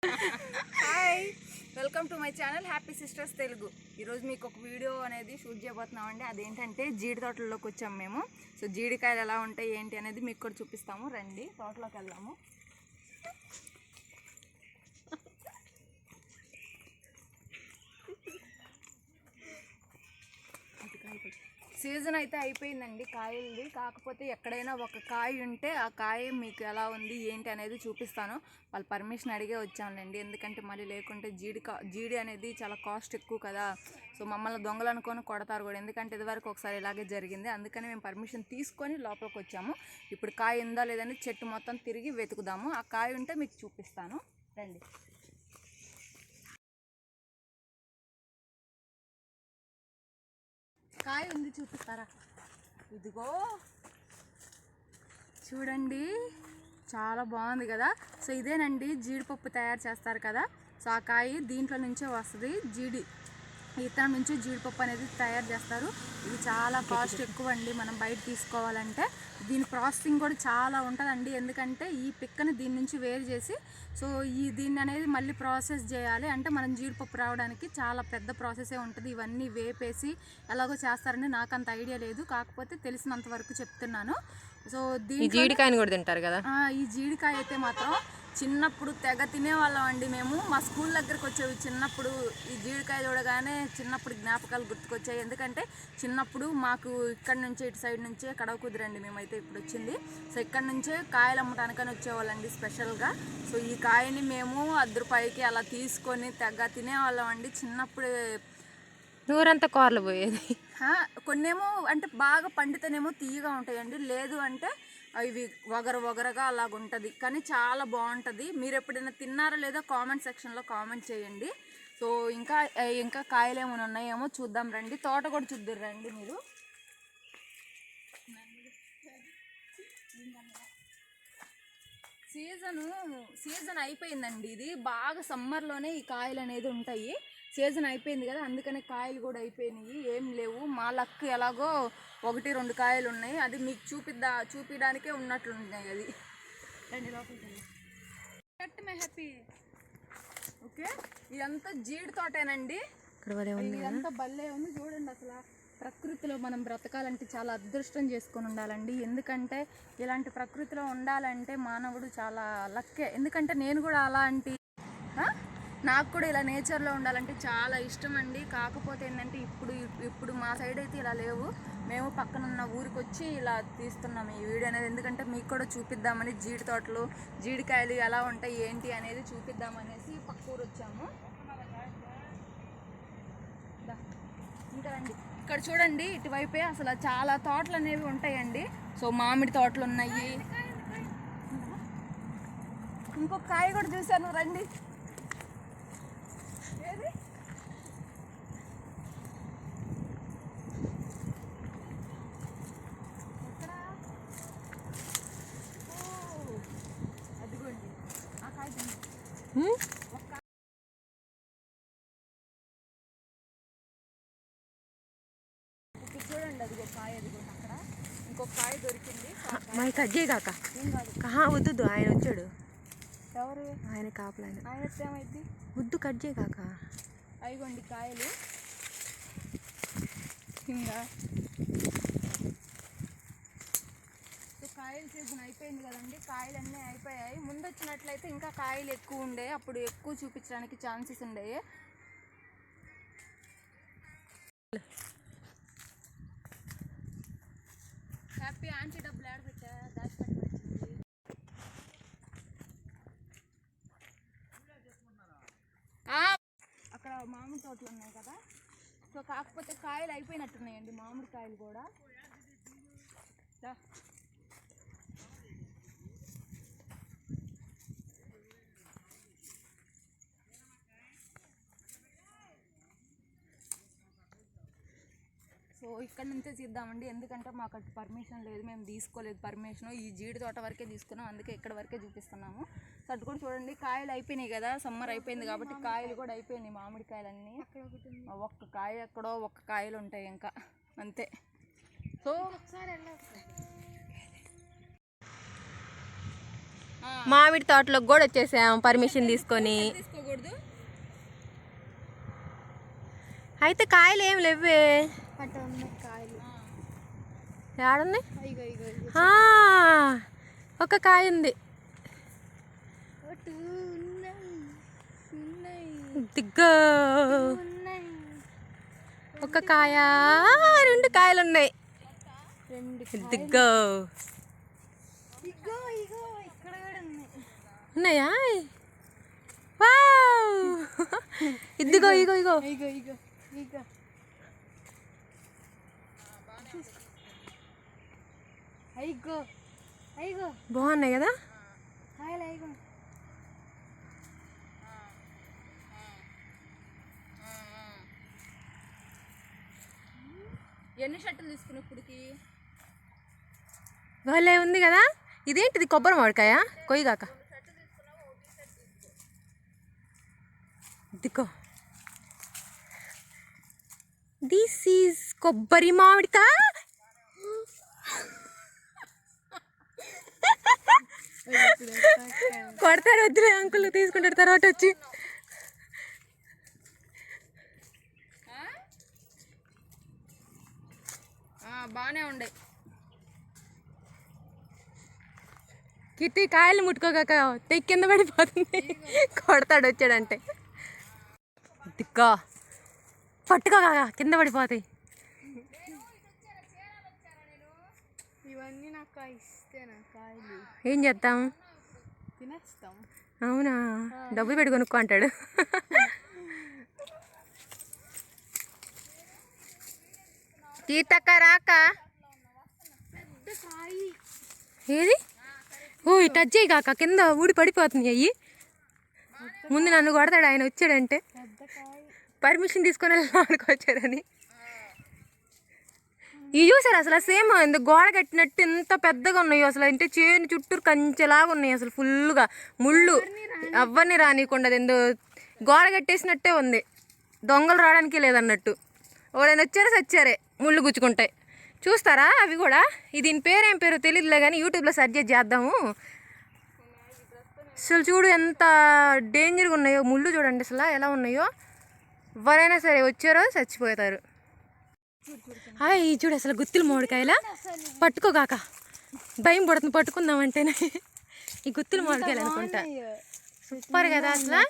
Hi, welcome to my channel happy sisters Telugu. ఈరోజు మీకు ఒక వీడియో అనేది షూట్ చేయబోతున్నామండి. అదేంటంటే జీడి తోటల్లోకి వచ్చాము మేము. సో జీడికాయలు ఎలా ఉంటాయి ఏంటి అనేది మీకు కూడా చూపిస్తాము. రండి తోటలోకి వెళ్దాము. సీజన్ అయితే అయిపోయిందండి కాయలది. కాకపోతే ఎక్కడైనా ఒక కాయ ఉంటే ఆ కాయ మీకు ఎలా ఉంది ఏంటి అనేది చూపిస్తాను. వాళ్ళు పర్మిషన్ అడిగే వచ్చానులేండి, ఎందుకంటే మళ్ళీ లేకుంటే జీడి అనేది చాలా కాస్ట్ ఎక్కువ కదా. సో మమ్మల్ని దొంగలు అనుకొని కొడతారు కూడా, ఎందుకంటే ఇదివరకు ఒకసారి ఇలాగే జరిగింది. అందుకని మేము పర్మిషన్ తీసుకొని లోపలికి వచ్చాము. ఇప్పుడు కాయ ఉందా లేదని చెట్టు మొత్తం తిరిగి వెతుకుదాము. ఆ కాయ ఉంటే మీకు చూపిస్తాను, రండి. కాయ ఉంది, చూపిస్తారా? ఇదిగో చూడండి, చాలా బాగుంది కదా. సో ఇదేనండి జీడిపప్పు తయారు చేస్తారు కదా. సో ఆ కాయ దీంట్లో నుంచే వస్తుంది. ఇతరం నుంచి జీడిపప్పు అనేది తయారు చేస్తారు. ఇది చాలా కాస్ట్ ఎక్కువ అండి మనం బయట తీసుకోవాలంటే. దీని ప్రాసెసింగ్ కూడా చాలా ఉంటుందండి, ఎందుకంటే ఈ పిక్కని దీని నుంచి వేరు చేసి సో దీన్ని అనేది మళ్ళీ ప్రాసెస్ చేయాలి. అంటే మనం జీడిపప్పు రావడానికి చాలా పెద్ద ప్రాసెసే ఉంటుంది. ఇవన్నీ వేపేసి ఎలాగో చేస్తారని నాకు అంత ఐడియా లేదు, కాకపోతే తెలిసినంత వరకు చెప్తున్నాను. సో జీడికాయని కూడా తింటారు కదా. ఈ జీడికాయ అయితే మాత్రం చిన్నప్పుడు తెగ తినేవాళ్ళం అండి మేము. మా స్కూల్ దగ్గరకు వచ్చేవి చిన్నప్పుడు. ఈ జీడికాయ చూడగానే చిన్నప్పుడు జ్ఞాపకాలు గుర్తుకొచ్చాయి, ఎందుకంటే చిన్నప్పుడు మాకు ఇక్కడ నుంచే ఇటు సైడ్ నుంచే కడవ కుదిరండి మేమైతే ఇప్పుడు వచ్చింది. సో ఇక్కడ నుంచే కాయలు అమ్మటానికని వచ్చేవాళ్ళండి స్పెషల్గా. సో ఈ కాయని మేము ₹10 అలా తీసుకొని తెగ తినేవాళ్ళం అండి చిన్నప్పుడు. నూరంతా కూరలు పోయేది. కొన్నేమో అంటే బాగా పండితేనేమో తీయగా ఉంటాయండి, లేదు అంటే ఇవి వగరగా అలాగుంటుంది. కానీ చాలా బాగుంటుంది. మీరు ఎప్పుడైనా తిన్నారో లేదో కామెంట్ సెక్షన్లో కామెంట్ చేయండి. సో ఇంకా కాయలు ఏమైనా ఉన్నాయేమో చూద్దాం రండి. తోట కూడా చూద్దరు రండి మీరు. సీజన్ అయిపోయిందండి. ఇది బాగా సమ్మర్లోనే ఈ కాయలు అనేది ఉంటాయి. సీజన్ అయిపోయింది కదా, అందుకనే కాయలు కూడా అయిపోయినాయి, ఏం లేవు. మా లక్ ఎలాగో 1-2 కాయలు ఉన్నాయి. అది మీకు చూపించడానికే ఉన్నట్లున్నాయి. అది రండి లోపలికి. హ్యాపీ. ఓకే, ఇదంతా జీడి తోటేనండి. ఇదంతా భలే ఉంది చూడండి. అసలు ప్రకృతిలో మనం బ్రతకాలంటే చాలా అదృష్టం చేసుకొని ఉండాలండి, ఎందుకంటే ఇలాంటి ప్రకృతిలో ఉండాలంటే మానవుడు చాలా లక్కే. ఎందుకంటే నేను కూడా నాకు కూడా ఇలా నేచర్లో ఉండాలంటే చాలా ఇష్టం అండి. కాకపోతే ఏంటంటే ఇప్పుడు మా సైడ్ అయితే ఇలా లేవు. మేము పక్కనున్న ఊరికి వచ్చి ఇలా తీస్తున్నాము ఈ వీడియో అనేది, ఎందుకంటే మీకు కూడా చూపిద్దామని. జీడి తోటలు జీడికాయలు ఎలా ఉంటాయి ఏంటి అనేది చూపిద్దామనేసి పక్క ఊరు వచ్చాము. ఇంకా రండి, ఇక్కడ చూడండి ఇటువైపే అసలు చాలా తోటలు అనేవి ఉంటాయండి. సో మామిడి తోటలు ఉన్నాయి. ఇంకొక కాయ కూడా చూశాను, రండి. అదిగోండి ఆ కాయ చూడండి. అదిగో కాయ, అదిగోండి అక్కడ ఇంకొక కాయ దొరికింది. కట్ చేయి కాక. వద్దు, ఆయన వచ్చాడు. ఎవరు? ఆయన కాపలాయన. ఆయన వస్తే ఏమైంది? వద్దు, కట్ చేయి కాక. అయిగోండి కాయలు. ఇంకా కాయల సీజన్ అయిపోయింది కదండి, కాయలు అన్నీ అయిపోయాయి. ముందు వచ్చినట్లయితే ఇంకా కాయలు ఎక్కువ ఉండే, అప్పుడు ఎక్కువ చూపించడానికి ఛాన్సెస్ ఉండేవి. హ్యాపీ ఆంటీ డబ్బులు ఆడబెట్టా దాచిపెట్టి వచ్చింది. అక్కడ మామిడి తోటలు ఉన్నాయి కదా. సో కాకపోతే కాయలు అయిపోయినట్టున్నాయండి, మామిడి కాయలు కూడా. సో ఇక్కడ నుంచే తీద్దామండి, ఎందుకంటే మాకు అటు పర్మిషన్ లేదు, మేము తీసుకోలేదు పర్మిషన్. ఈ జీడి తోట వరకే తీసుకున్నాం, అందుకే ఇక్కడ వరకే చూపిస్తున్నాము. సో అటు కూడా చూడండి, కాయలు అయిపోయినాయి కదా, సమ్మర్ అయిపోయింది కాబట్టి కాయలు కూడా అయిపోయినాయి. మామిడికాయలన్నీ ఒక్క కాయ ఎక్కడో ఒక్క కాయలు ఉంటాయి ఇంకా, అంతే. సో మామిడి తోటలోకి కూడా వచ్చేసాం పర్మిషన్ తీసుకొని. తీసుకోకూడదు. అయితే కాయలు ఏం లేవే. కాయలు ఏడుంది? ఒక కాయ ఉంది. దిగ్గో ఒక కాయ, 2 కాయలు ఉన్నాయి. దిగ్గో ఉన్నాయా? ఇదిగో ఇగో ఇగో బాగున్నాయి కదా. ఎన్ని షర్టులు తీసుకున్నావు ఇప్పటికి? వాళ్ళే ఉంది కదా. ఇదేంటిది కొబ్బరి మామిడికాయ? కొయ్యగాక ఇదిగో, దిస్ ఈజ్ కొబ్బరి మామిడికాయ. కొడతారు వద్దులే, అంకుల్ తీసుకుంటారు తర్వాత వచ్చి. బాగానే ఉండే. కిట్టి కాయలు ముట్టుకోగాక తెగి కింద పడిపోతుంది. కొడతాడు వచ్చాడంటే. దిక్కా పట్టుకోగా కింద పడిపోతాయి. ఇవన్నీ నాకు ఇస్తే కాయలు ఏం చేద్దాం? తినేస్తాం. అవునా? డబ్బులు పెట్టి కొనుక్కో అంటాడు. తీతక్క రాక ఏది? ఓ టచ్ చేయి కాక, కింద ఊడి పడిపోతుంది. అయ్యి ముందు నన్ను కొడతాడు ఆయన వచ్చాడంటే. పర్మిషన్ తీసుకొని ఆడుకొచ్చారని. ఇవి చూసారు అసలు సేమ్ ఇంత గోడ కట్టినట్టు ఎంత పెద్దగా ఉన్నాయి అసలు. అంటే చేను చుట్టూరు కంచెలాగా ఉన్నాయి అసలు. ఫుల్గా ముళ్ళు ఎవరిని రానియకుండా ఎందు గోడ కట్టేసినట్టే ఉంది. దొంగలు రావడానికి లేదన్నట్టు. ఎవరైనా వచ్చారో సచ్చారే, ముళ్ళు గుచ్చుకుంటాయి. చూస్తారా అవి కూడా? దీని పేరేం పేరో తెలియదులే కానీ యూట్యూబ్లో సెర్చ్ చేద్దాము. అసలు చూడు ఎంత డేంజర్గా ఉన్నాయో. ముళ్ళు చూడండి అసలు ఎలా ఉన్నాయో. ఎవరైనా సరే వచ్చారో చచ్చిపోతారు. అవి చూడు అసలు గుత్తులు మామిడికాయలా. పట్టుకోగాక భయం పడుతుంది పట్టుకుందామంటేనే. ఈ గుత్తులు మామిడికాయలు అనుకుంటా. సూపర్ కదా అసలు.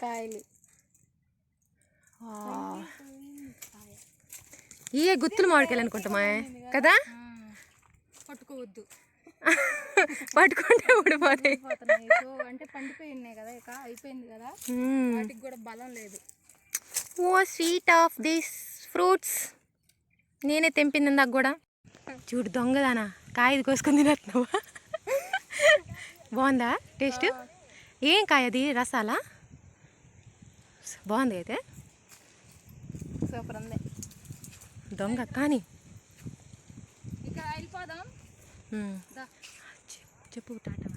ఏ గుత్తులు మామిడికాయలు అనుకుంటామా కదా. పట్టుకోవద్దు, పట్టుకుంటే ఊడిపోతాయి. అంటే పండిపోయి ఉన్నాయి కదా, ఇక అయిపోయింది కదా, వాటికి కూడా బలం లేదు. ఓ స్వీట్ ఆఫ్ దిస్ ఫ్రూట్స్. నేనే తెంపింది నాకు కూడా. చూడు దొంగదానా కాయ కోసుకొని తినేస్తున్నావా? బాగుందా టేస్ట్? ఏం కాయ అది? రసాలా? బాగుంది అయితే. సూపర్ ఉంది. దొంగ కానీ ఇక్కడ వెళ్ళిపోదాం. చెప్పు టాటా.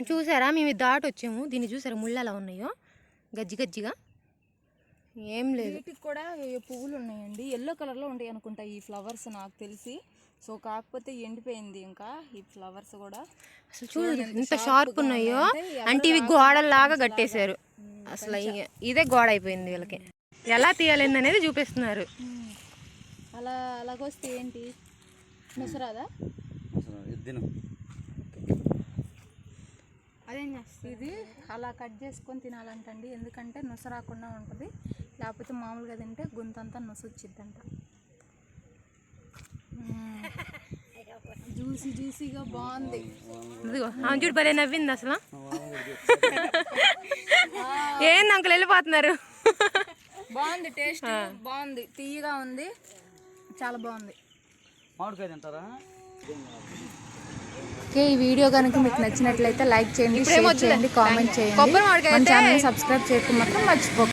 చూసారా మేము దాటి వచ్చాము. దీన్ని చూసారా ముళ్ళు ఎలా ఉన్నాయో, గజ్జి గజ్జిగా. ఏం లేదు. వీటికి కూడా పువ్వులు ఉన్నాయండి. ఎల్లో కలర్లో ఉంటాయి అనుకుంటా ఈ ఫ్లవర్స్ నాకు తెలిసి. సో కాకపోతే ఎండిపోయింది ఇంకా ఈ ఫ్లవర్స్ కూడా. అసలు చూడు ఎంత షార్ప్ ఉన్నాయో. అంటే ఇవి గోడల్లాగా కట్టేశారు అసలు. ఇదే గోడ అయిపోయింది వీళ్ళకి. ఎలా తీయాలి అనేది చూపిస్తున్నారు. అలా అలాగొస్తే ఏంటి ముసరాదా? అదేం చేస్తుంది ఇది? అలా కట్ చేసుకొని తినాలంటండి. ఎందుకంటే నుస రాకుండా ఉంటుంది. లేకపోతే మామూలుగా తింటే గొంతంతా నుస వచ్చిద్దంట. జ్యూసీ జ్యూసీగా బాగుంది. చూడు భలే నవ్వింది అసలు. ఏంది అంకుల్ వెళ్ళిపోతున్నారు? బాగుంది, టేస్ట్ బాగుంది, తీయగా ఉంది, చాలా బాగుంది. ఓకే, ఈ వీడియో కనుక మీకు నచ్చినట్లయితే లైక్ చేయండి, షేర్ చేయండి, కామెంట్ చేయండి. మన ఛానల్ సబ్స్క్రైబ్ చేయకుండా మాత్రం మర్చిపోకండి.